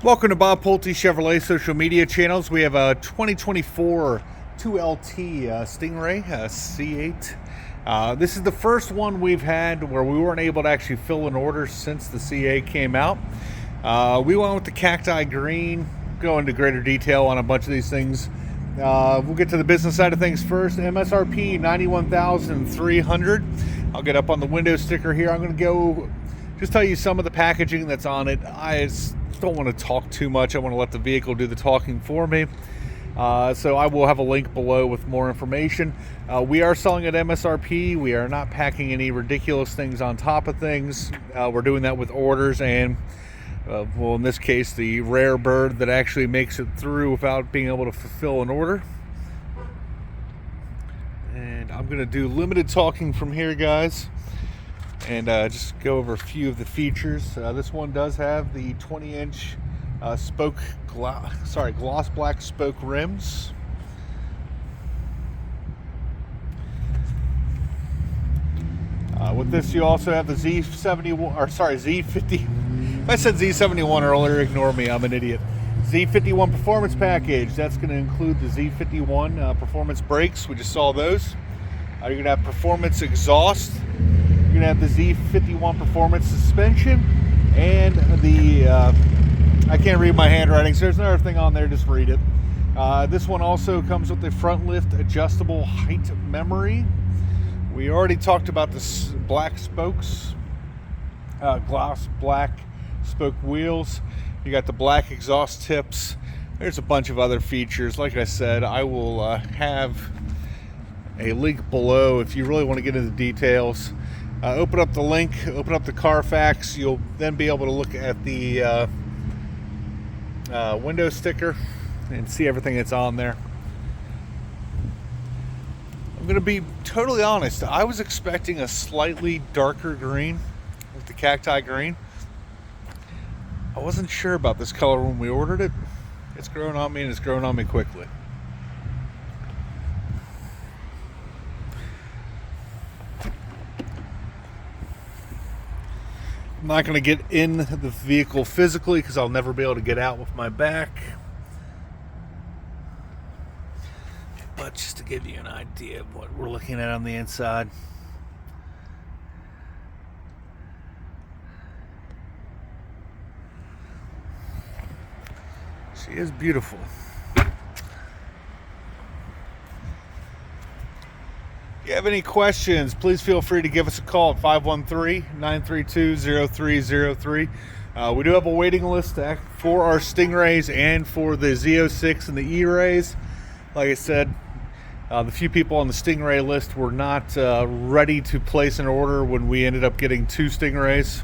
Welcome to Bob Pulte Chevrolet social media channels. We have a 2024 2LT Stingray C8. This is the first one we've had where we weren't able to actually fill an order since the C8 came out. We went with the Cacti green. Go into greater detail on a bunch of these things. We'll get to the business side of things first. MSRP $91,300. I'll get up on the window sticker here. I'm going to go just tell you some of the packaging that's on it. I don't want to talk too much. I want to let the vehicle do the talking for me. So I will have a link below with more information. We are selling at MSRP. We are not packing any ridiculous things on top of things. We're doing that with orders and, well, in this case, the rare bird that actually makes it through without being able to fulfill an order. And I'm going to do limited talking from here, guys, and just go over a few of the features. This one does have the 20-inch gloss black spoke rims. With this, you also have the Z51, or sorry, Z50. If I said Z71 earlier, ignore me. I'm an idiot. Z51 Performance Package. That's going to include the Z51 Performance brakes. We just saw those. You're going to have Performance exhaust. You're going to have the Z51 Performance suspension, and the I can't read my handwriting, so there's another thing on there, just read it. This one also comes with the front lift adjustable height memory. We already talked about the black spokes, gloss black spoke wheels. You got the black exhaust tips. There's a bunch of other features. Like I said, I will have a link below if you really want to get into the details. Open up the link, open up the Carfax. You'll then be able to look at the window sticker and see everything that's on there. I'm going to be totally honest. I was expecting a slightly darker green with the Cacti green. I wasn't sure about this color when we ordered it. It's grown on me, and it's grown on me quickly. I'm not going to get in the vehicle physically because I'll never be able to get out with my back. But just to give you an idea of what we're looking at on the inside. She is beautiful. If you have any questions, please feel free to give us a call at 513-932-0303. We do have a waiting list for our Stingrays and for the Z06 and the Erays. Like I said, the few people on the Stingray list were not ready to place an order when we ended up getting two Stingrays,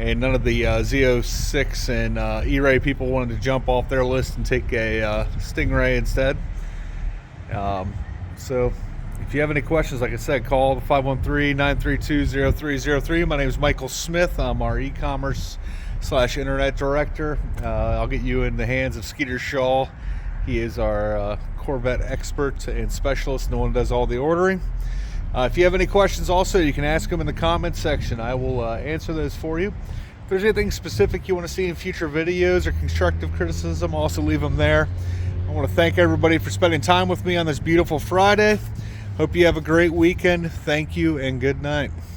and none of the Z06 and Eray people wanted to jump off their list and take a Stingray instead. So if you have any questions, like I said, call 513-932-0303. My name is Michael Smith. I'm our e-commerce/internet director. I'll get you in the hands of Skeeter Shaw. He is our Corvette expert and specialist, and the one who does all the ordering. If you have any questions also, you can ask them in the comments section. I will answer those for you. If there's anything specific you want to see in future videos or constructive criticism, also leave them there. I want to thank everybody for spending time with me on this beautiful Friday. Hope you have a great weekend. Thank you and good night.